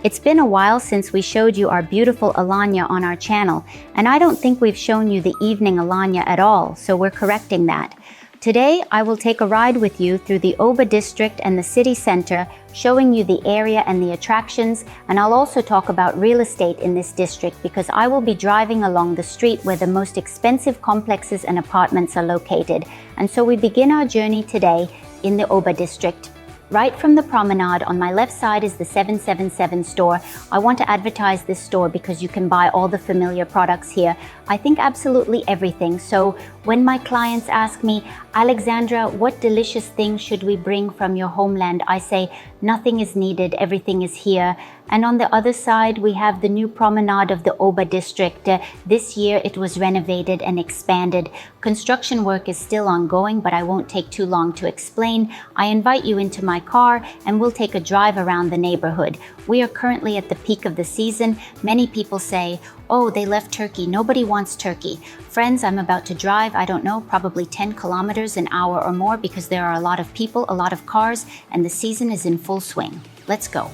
It's been a while since we showed you our beautiful Alanya on our channel, and I don't think we've shown you the evening Alanya at all, so we're correcting that. Today, I will take a ride with you through the Oba District and the city center, showing you the area and the attractions, and I'll also talk about real estate in this district because I will be driving along the street where the most expensive complexes and apartments are located. And so we begin our journey today in the Oba District. Right from the promenade, on my left side is the 777 store. I want to advertise this store because you can buy all the familiar products here. I think absolutely everything. So when my clients ask me, Alexandra, what delicious things should we bring from your homeland? I say, nothing is needed, everything is here. And on the other side, we have the new promenade of the Oba District. This year, it was renovated and expanded. Construction work is still ongoing, but I won't take too long to explain. I invite you into my car and we'll take a drive around the neighborhood. We are currently at the peak of the season. Many people say, oh, they left Turkey. Nobody wants Turkey. Friends, I'm about to drive, I don't know, probably 10 kilometers an hour or more because there are a lot of people, a lot of cars, and the season is in full swing. Let's go.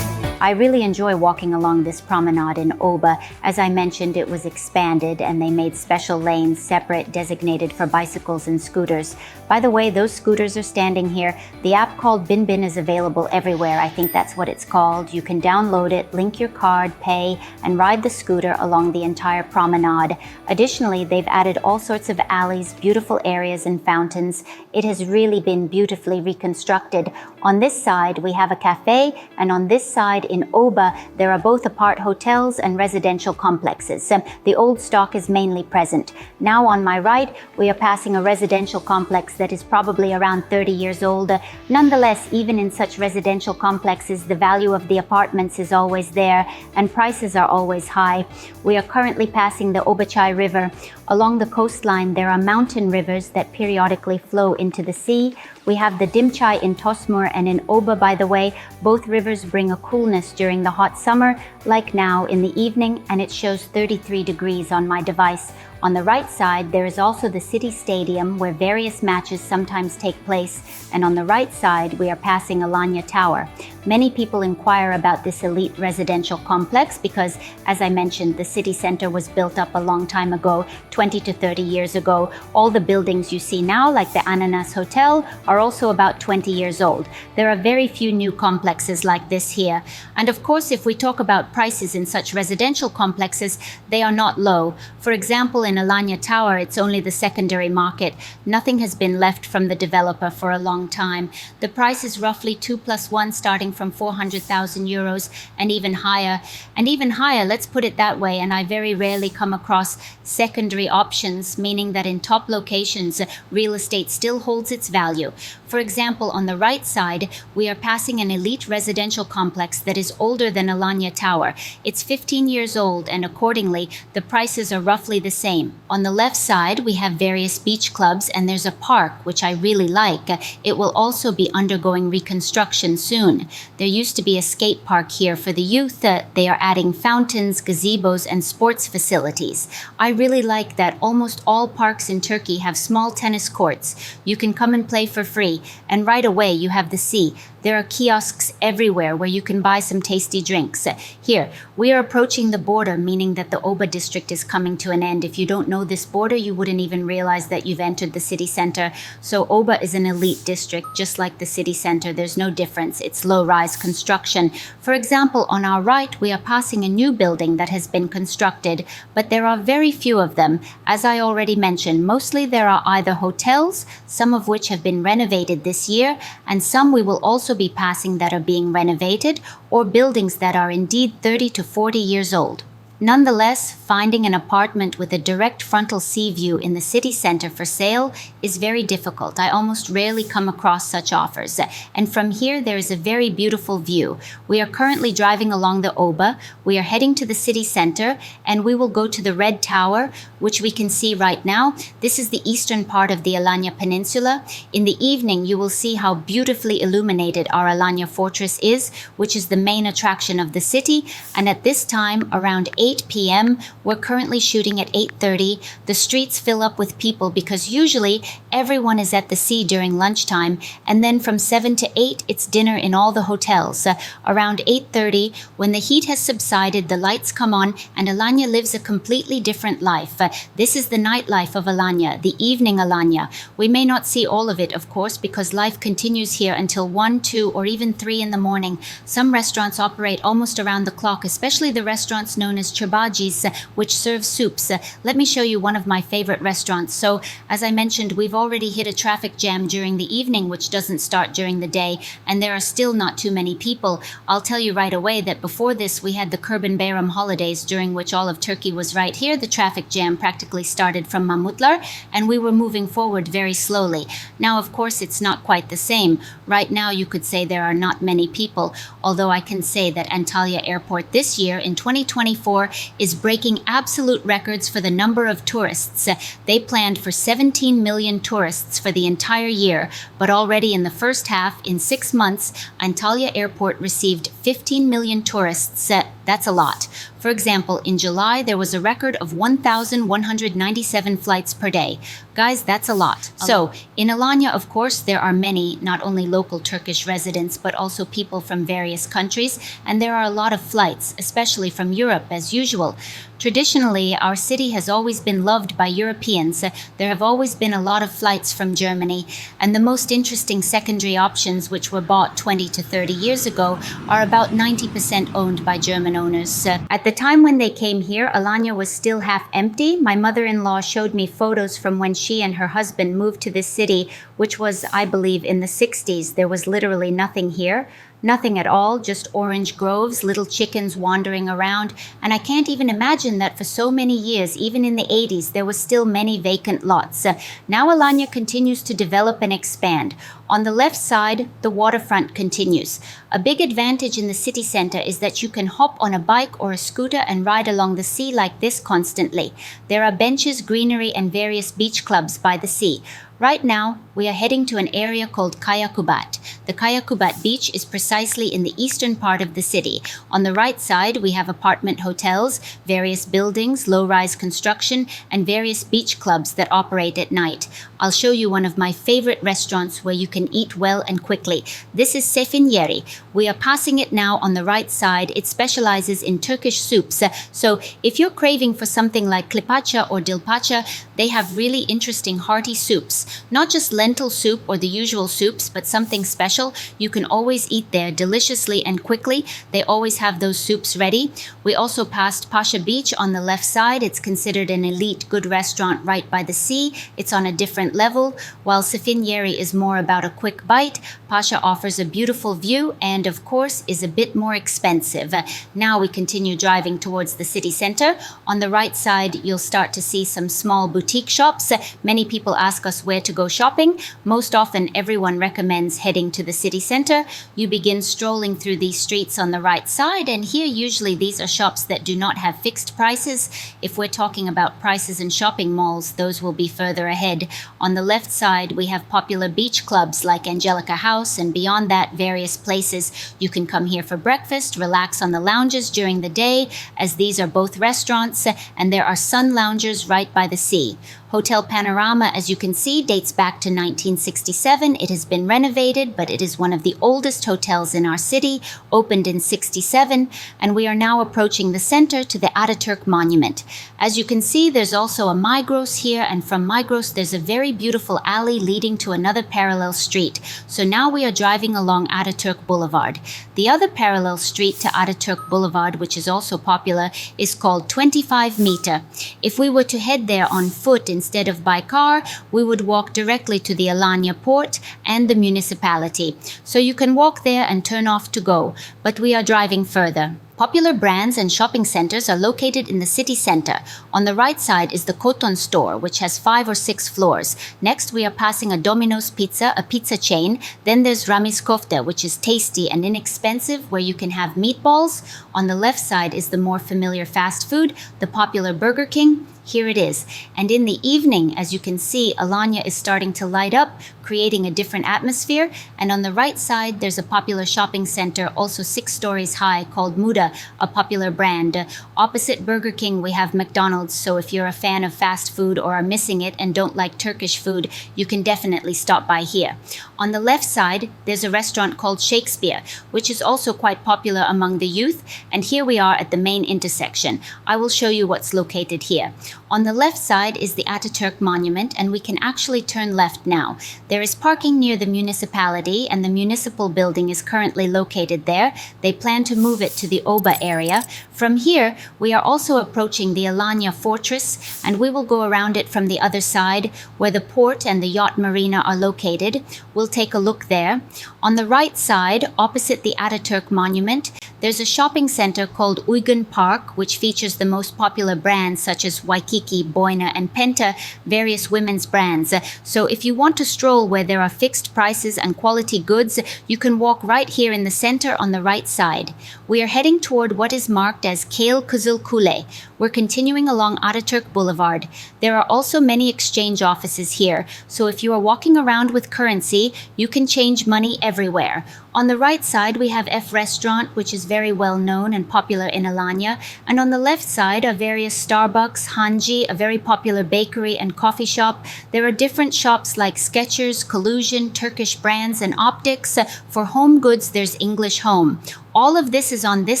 I really enjoy walking along this promenade in Oba. As I mentioned, it was expanded and they made special lanes separate, designated for bicycles and scooters. By the way, those scooters are standing here. The app called Bin Bin is available everywhere. I think that's what it's called. You can download it, link your card, pay, and ride the scooter along the entire promenade. Additionally, they've added all sorts of alleys, beautiful areas, and fountains. It has really been beautifully reconstructed. On this side, we have a cafe, and on this side, in Oba, there are both apart hotels and residential complexes. The old stock is mainly present. Now on my right, we are passing a residential complex that is probably around 30 years old. Nonetheless, even in such residential complexes, the value of the apartments is always there and prices are always high. We are currently passing the Obachai River. Along the coastline, there are mountain rivers that periodically flow into the sea. We have the Dimchai in Tosmur and in Oba, by the way. Both rivers bring a coolness during the hot summer, like now in the evening, and it shows 33 degrees on my device. On the right side, there is also the city stadium where various matches sometimes take place, and on the right side, we are passing Alanya Tower. Many people inquire about this elite residential complex because, as I mentioned, the city center was built up a long time ago, 20 to 30 years ago. All the buildings you see now, like the Ananas Hotel, are also about 20 years old. There are very few new complexes like this here. And of course, if we talk about prices in such residential complexes, they are not low. For example, in Alanya Tower, it's only the secondary market. Nothing has been left from the developer for a long time. The price is roughly 2+1, starting from 400,000 euros and even higher. And even higher, let's put it that way, and I very rarely come across secondary options, meaning that in top locations, real estate still holds its value. For example, on the right side, we are passing an elite residential complex that is older than Alanya Tower. It's 15 years old, and accordingly, the prices are roughly the same. On the left side, we have various beach clubs, and there's a park, which I really like. It will also be undergoing reconstruction soon. There used to be a skate park here for the youth. They are adding fountains, gazebos, and sports facilities. I really like that almost all parks in Turkey have small tennis courts. You can come and play for free, and right away you have the sea. There are kiosks everywhere where you can buy some tasty drinks. Here, we are approaching the border, meaning that the Oba district is coming to an end. If you don't know this border, you wouldn't even realize that you've entered the city center. So Oba is an elite district, just like the city center. There's no difference. It's low-rise construction. For example, on our right, we are passing a new building that has been constructed, but there are very few of them. As I already mentioned, mostly there are either hotels, some of which have been renovated this year, and some we will also be passing that are being renovated, or buildings that are indeed 30 to 40 years old. Nonetheless, finding an apartment with a direct frontal sea view in the city center for sale is very difficult. I almost rarely come across such offers. And from here, there is a very beautiful view. We are currently driving along the Oba. We are heading to the city center, and we will go to the Red Tower, which we can see right now. This is the eastern part of the Alanya Peninsula. In the evening, you will see how beautifully illuminated our Alanya Fortress is, which is the main attraction of the city. And at this time, around 8 8 p.m. We're currently shooting at 8:30. The streets fill up with people because usually everyone is at the sea during lunchtime, and then from 7 to 8 it's dinner in all the hotels. Around 8:30, when the heat has subsided, the lights come on and Alanya lives a completely different life. This is the nightlife of Alanya, the evening Alanya. We may not see all of it, of course, because life continues here until 1, 2, or even 3 in the morning. Some restaurants operate almost around the clock, especially the restaurants known as chobajis, which serve soups. Let me show you one of my favorite restaurants. So, as I mentioned, we've already hit a traffic jam during the evening, which doesn't start during the day, and there are still not too many people. I'll tell you right away that before this, we had the Kurban Bayram holidays, during which all of Turkey was right here. The traffic jam practically started from Mahmutlar, and we were moving forward very slowly. Now, of course, it's not quite the same. Right now, you could say there are not many people, although I can say that Antalya Airport this year, in 2024, is breaking absolute records for the number of tourists. They planned for 17 million tourists for the entire year, but already in the first half, in 6 months, Antalya Airport received 15 million tourists. That's a lot. For example, in July, there was a record of 1,197 flights per day. Guys, that's a lot. So, in Alanya, of course, there are many, not only local Turkish residents, but also people from various countries, and there are a lot of flights, especially from Europe, as usual. Traditionally, our city has always been loved by Europeans. There have always been a lot of flights from Germany, and the most interesting secondary options, which were bought 20 to 30 years ago, are about 90% owned by German owners. At the time when they came here, Alanya was still half empty. My mother-in-law showed me photos from when she and her husband moved to this city, which was, I believe, in the 60s. There was literally nothing here. Nothing at all, just orange groves, little chickens wandering around, and I can't even imagine that for so many years, even in the 80s, there was still many vacant lots. Now Alanya continues to develop and expand. On the left side, the waterfront continues. A big advantage in the city center is that you can hop on a bike or a scooter and ride along the sea like this constantly. There are benches, greenery, and various beach clubs by the sea. Right now, we are heading to an area called Kayakubat. The Kayakubat beach is precisely in the eastern part of the city. On the right side, we have apartment hotels, various buildings, low-rise construction, and various beach clubs that operate at night. I'll show you one of my favorite restaurants where you can eat well and quickly. This is Sefin Yeri. We are passing it now on the right side. It specializes in Turkish soups. So if you're craving for something like klipacha or dilpacha, they have really interesting hearty soups. Not just lentil soup or the usual soups, but something special. You can always eat there deliciously and quickly. They always have those soups ready. We also passed Pasha Beach on the left side. It's considered an elite good restaurant right by the sea. It's on a different level. While Sefin Yeri is more about a quick bite, Pasha offers a beautiful view and, of course, is a bit more expensive. Now we continue driving towards the city center. On the right side, you'll start to see some small boutique shops. Many people ask us where to go shopping. Most often, everyone recommends heading to the city center. You begin strolling through these streets on the right side, and here usually these are shops that do not have fixed prices. If we're talking about prices in shopping malls, those will be further ahead. On the left side, we have popular beach clubs like Angelica House, and beyond that, various places. You can come here for breakfast, relax on the lounges during the day, as these are both restaurants, and there are sun loungers right by the sea. Hotel Panorama, as you can see, dates back to 1967. It has been renovated, but it is one of the oldest hotels in our city, opened in 67, and we are now approaching the center to the Ataturk Monument. As you can see, there's also a Migros here, and from Migros, there's a very beautiful alley leading to another parallel street. So now we are driving along Ataturk Boulevard. The other parallel street to Ataturk Boulevard, which is also popular, is called 25 Meter. If we were to head there on foot instead of by car, we would walk directly to the Alanya port and the municipality. So you can walk there and turn off to go, but we are driving further. Popular brands and shopping centers are located in the city center. On the right side is the Koton store, which has 5 or 6 floors. Next, we are passing a Domino's Pizza, a pizza chain. Then there's Ramiz Kofta, which is tasty and inexpensive, where you can have meatballs. On the left side is the more familiar fast food, the popular Burger King. Here it is. And in the evening, as you can see, Alanya is starting to light up, creating a different atmosphere. And on the right side, there's a popular shopping center, also 6 stories high, called Muda, a popular brand. Opposite Burger King, we have McDonald's, so if you're a fan of fast food or are missing it and don't like Turkish food, you can definitely stop by here. On the left side, there's a restaurant called Shakespeare, which is also quite popular among the youth, and here we are at the main intersection. I will show you what's located here. On the left side is the Ataturk Monument, and we can actually turn left now. There is parking near the municipality, and the municipal building is currently located there. They plan to move it to the Oba area. From here, we are also approaching the Alanya fortress, and we will go around it from the other side, where the port and the yacht marina are located. We'll take a look there. On the right side, opposite the Ataturk Monument, there's a shopping center called Uygun Park, which features the most popular brands such as Waikiki, Boina, and Penta, various women's brands. So if you want to stroll where there are fixed prices and quality goods, you can walk right here in the center on the right side. We are heading toward what is marked as Kale Kızıl Kule. We're continuing along Ataturk Boulevard. There are also many exchange offices here, so if you are walking around with currency, you can change money everywhere. On the right side, we have F Restaurant, which is very well known and popular in Alanya. And on the left side are various Starbucks, Hanji, a very popular bakery and coffee shop. There are different shops like Skechers, Collusion, Turkish brands, and optics. For home goods, there's English Home. All of this is on this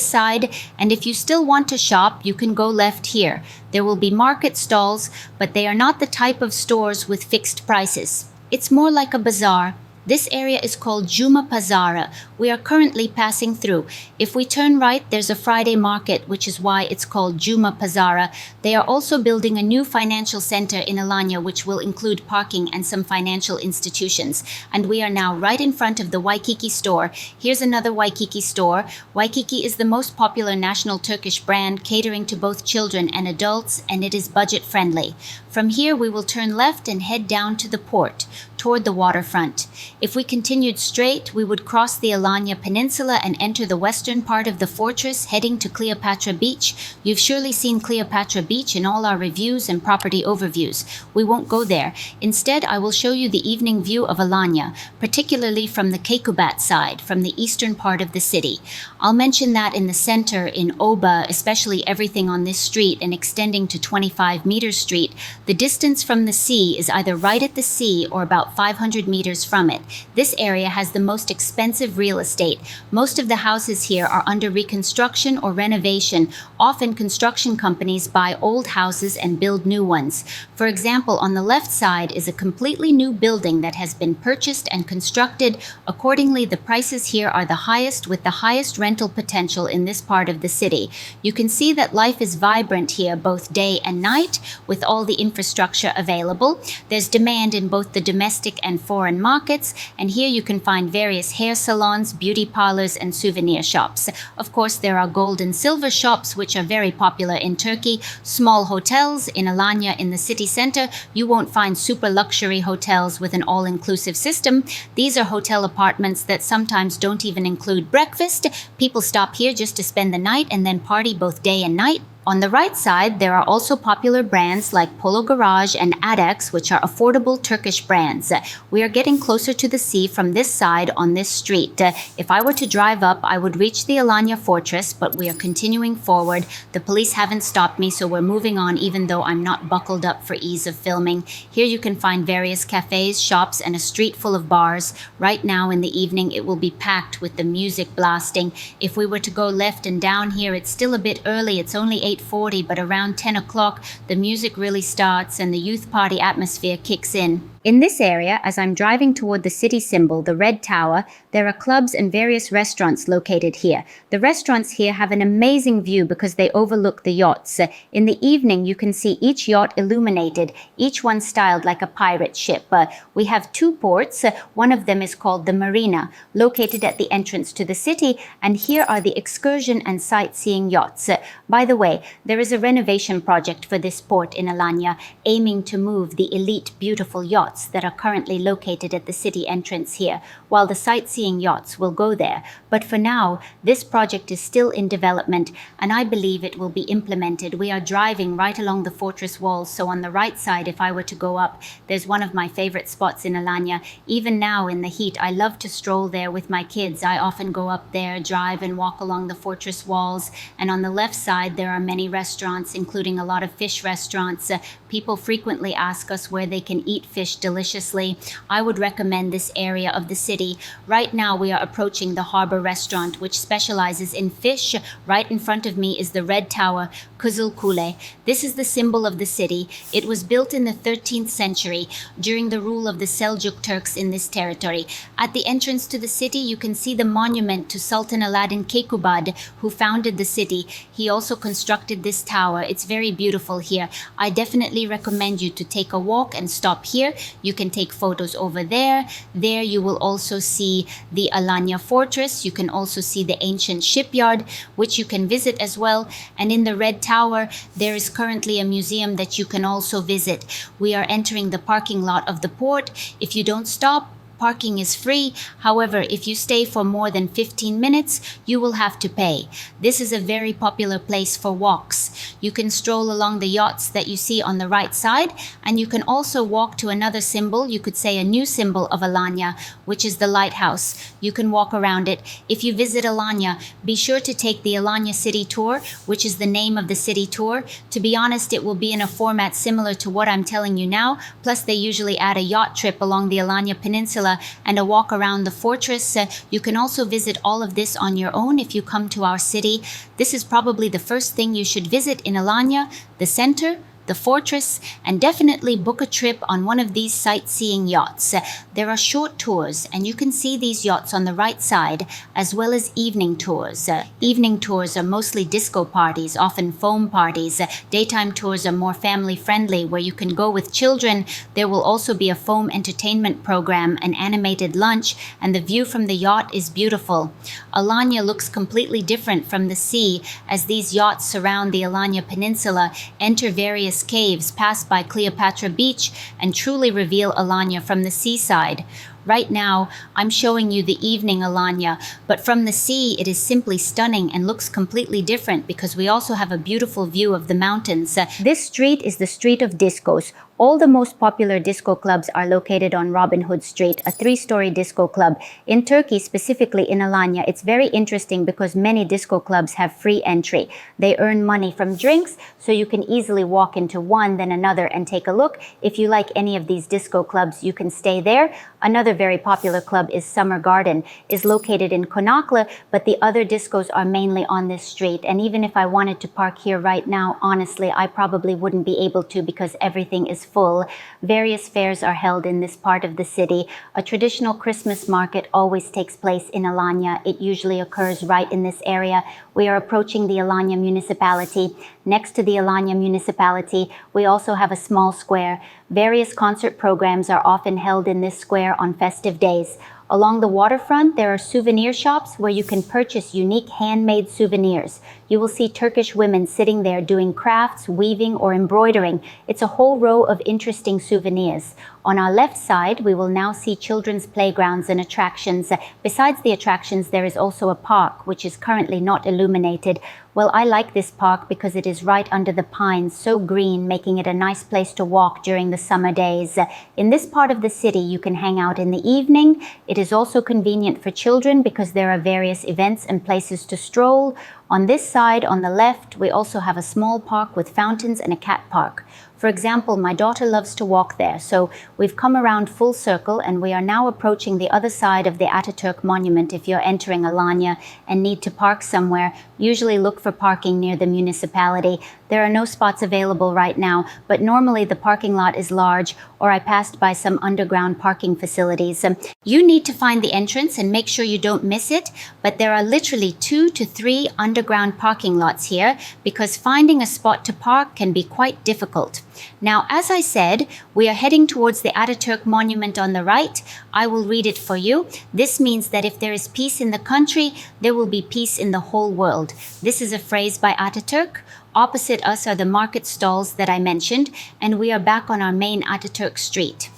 side, and if you still want to shop, you can go left here. There will be market stalls, but they are not the type of stores with fixed prices. It's more like a bazaar. This area is called Juma Pazara. We are currently passing through. If we turn right, there's a Friday market, which is why it's called Juma Pazara. They are also building a new financial center in Alanya, which will include parking and some financial institutions. And we are now right in front of the Waikiki store. Here's another Waikiki store. Waikiki is the most popular national Turkish brand, catering to both children and adults, and it is budget friendly. From here, we will turn left and head down to the port, toward the waterfront. If we continued straight, we would cross the Alanya Peninsula and enter the western part of the fortress, heading to Cleopatra Beach. You've surely seen Cleopatra Beach in all our reviews and property overviews. We won't go there. Instead, I will show you the evening view of Alanya, particularly from the Kekubat side, from the eastern part of the city. I'll mention that in the center, in Oba, especially everything on this street and extending to 25 Meter Street, the distance from the sea is either right at the sea or about 500 meters from it. This area has the most expensive real estate. Most of the houses here are under reconstruction or renovation. Often construction companies buy old houses and build new ones. For example, on the left side is a completely new building that has been purchased and constructed. Accordingly, the prices here are the highest, with the highest rental potential in this part of the city. You can see that life is vibrant here both day and night, with all the infrastructure available. There's demand in both the domestic and foreign markets, and here you can find various hair salons, beauty parlors, and souvenir shops. Of course, there are gold and silver shops, which are very popular in Turkey, small hotels. In Alanya, in the city center, you won't find super luxury hotels with an all-inclusive system. These are hotel apartments that sometimes don't even include breakfast. People stop here just to spend the night and then party both day and night. On the right side, there are also popular brands like Polo Garage and Adex, which are affordable Turkish brands. We are getting closer to the sea from this side on this street. If I were to drive up, I would reach the Alanya fortress, but we are continuing forward. The police haven't stopped me, so we're moving on even though I'm not buckled up for ease of filming. Here you can find various cafes, shops, and a street full of bars. Right now in the evening, it will be packed with the music blasting. If we were to go left and down here, it's still a bit early. It's only 8:40, but around 10 o'clock, the music really starts and the youth party atmosphere kicks in. In this area, as I'm driving toward the city symbol, the Red Tower, there are clubs and various restaurants located here. The restaurants here have an amazing view because they overlook the yachts. In the evening, you can see each yacht illuminated, each one styled like a pirate ship. We have two ports. One of them is called the Marina, located at the entrance to the city, and here are the excursion and sightseeing yachts. By the way, there is a renovation project for this port in Alanya, aiming to move the elite, beautiful yachts yachts that are currently located at the city entrance here, while the sightseeing yachts will go there. But for now, this project is still in development, and I believe it will be implemented. We are driving right along the fortress walls, so on the right side, if I were to go up, there's one of my favorite spots in Alanya. Even now in the heat, I love to stroll there with my kids. I often go up there, drive and walk along the fortress walls, and on the left side there are many restaurants, including a lot of fish restaurants. People frequently ask us where they can eat fish deliciously. I would recommend this area of the city. Right now we are approaching the harbor restaurant, which specializes in fish. Right in front of me is the Red Tower, Kızıl Kule. This is the symbol of the city. It was built in the 13th century during the rule of the Seljuk Turks in this territory. At the entrance to the city, you can see the monument to Sultan Aladdin Kekubad, who founded the city. He also constructed this tower. It's very beautiful here. I definitely recommend you to take a walk and stop here. You can take photos over there. There you will also see the Alanya fortress. You can also see the ancient shipyard, which you can visit as well. And in the Red Tower, there is currently a museum that you can also visit. We are entering the parking lot of the port. If you don't stop, parking is free. However, if you stay for more than 15 minutes, you will have to pay. This is a very popular place for walks. You can stroll along the yachts that you see on the right side, and you can also walk to another symbol, you could say a new symbol of Alanya, which is the lighthouse. You can walk around it. If you visit Alanya, be sure to take the Alanya City Tour, which is the name of the city tour. To be honest, it will be in a format similar to what I'm telling you now, plus they usually add a yacht trip along the Alanya Peninsula and a walk around the fortress. You can also visit all of this on your own if you come to our city. This is probably the first thing you should visit in Alanya, the center, the fortress, and definitely book a trip on one of these sightseeing yachts. There are short tours, and you can see these yachts on the right side, as well as evening tours. Evening tours are mostly disco parties, often foam parties. Daytime tours are more family-friendly, where you can go with children. There will also be a foam entertainment program, an animated lunch, and the view from the yacht is beautiful. Alanya looks completely different from the sea, as these yachts surround the Alanya Peninsula, enter various caves, pass by Cleopatra Beach, and truly reveal Alanya from the seaside. Right now, I'm showing you the evening Alanya, but from the sea it is simply stunning and looks completely different because we also have a beautiful view of the mountains. This street is the street of discos. All the most popular disco clubs are located on Robin Hood Street, a 3-story disco club. In Turkey, specifically in Alanya, it's very interesting because many disco clubs have free entry. They earn money from drinks, so you can easily walk into one, then another, and take a look. If you like any of these disco clubs, you can stay there. Another very popular club is Summer Garden. It's located in Konaklı, but the other discos are mainly on this street. And even if I wanted to park here right now, honestly, I probably wouldn't be able to because everything is full. Various fairs are held in this part of the city. A traditional Christmas market always takes place in Alanya. It usually occurs right in this area. We are approaching the Alanya municipality. Next to the Alanya municipality, we also have a small square. Various concert programs are often held in this square on festive days. Along the waterfront, there are souvenir shops where you can purchase unique handmade souvenirs. You will see Turkish women sitting there doing crafts, weaving, or embroidering. It's a whole row of interesting souvenirs. On our left side, we will now see children's playgrounds and attractions. Besides the attractions, there is also a park, which is currently not illuminated. Well, I like this park because it is right under the pines, so green, making it a nice place to walk during the summer days. In this part of the city, you can hang out in the evening. It is also convenient for children because there are various events and places to stroll. On this side, on the left, we also have a small park with fountains and a cat park. For example, my daughter loves to walk there, so we've come around full circle and we are now approaching the other side of the Ataturk monument. If you're entering Alanya and need to park somewhere, usually look for parking near the municipality. There are no spots available right now, but normally the parking lot is large, or I passed by some underground parking facilities. You need to find the entrance and make sure you don't miss it, but there are literally 2 to 3 underground parking lots here because finding a spot to park can be quite difficult. Now, as I said, we are heading towards the Ataturk monument on the right. I will read it for you. This means that if there is peace in the country, there will be peace in the whole world. This is a phrase by Ataturk. Opposite us are the market stalls that I mentioned, and we are back on our main Ataturk street.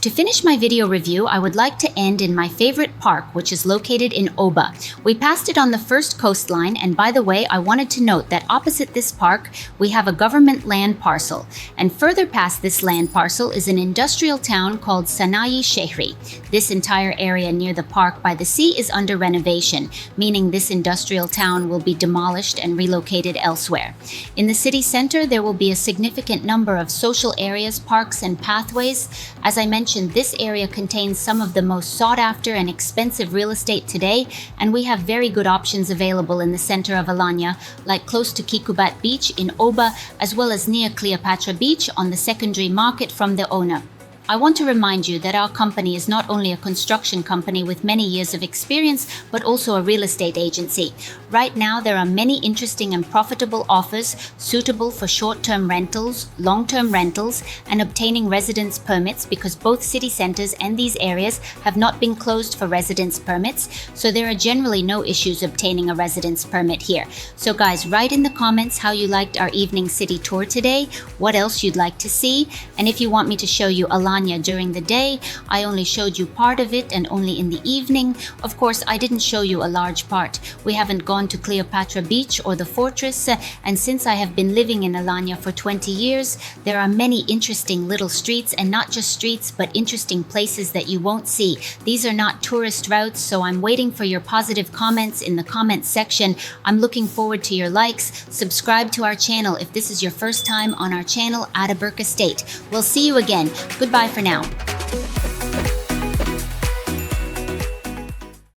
To finish my video review, I would like to end in my favorite park, which is located in Oba. We passed it on the first coastline, and by the way, I wanted to note that opposite this park, we have a government land parcel. And further past this land parcel is an industrial town called Sanayi Shehri. This entire area near the park by the sea is under renovation, meaning this industrial town will be demolished and relocated elsewhere. In the city center, there will be a significant number of social areas, parks, and pathways. As I mentioned, this area contains some of the most sought-after and expensive real estate today, and we have very good options available in the center of Alanya, like close to Kikubat Beach in Oba, as well as near Cleopatra Beach on the secondary market from the owner. I want to remind you that our company is not only a construction company with many years of experience, but also a real estate agency. Right now, there are many interesting and profitable offers suitable for short-term rentals, long-term rentals, and obtaining residence permits, because both city centers and these areas have not been closed for residence permits, so there are generally no issues obtaining a residence permit here. So guys, write in the comments how you liked our evening city tour today, what else you'd like to see, and if you want me to show you Alanya during the day, I only showed you part of it and only in the evening. Of course, I didn't show you a large part. We haven't gone to Cleopatra Beach or the fortress, and since I have been living in Alanya for 20 years, there are many interesting little streets, and not just streets, but interesting places that you won't see. These are not tourist routes, so I'm waiting for your positive comments in the comments section. I'm looking forward to your likes. Subscribe to our channel if this is your first time on our channel, Ataburka State. We'll see you again. Goodbye for now.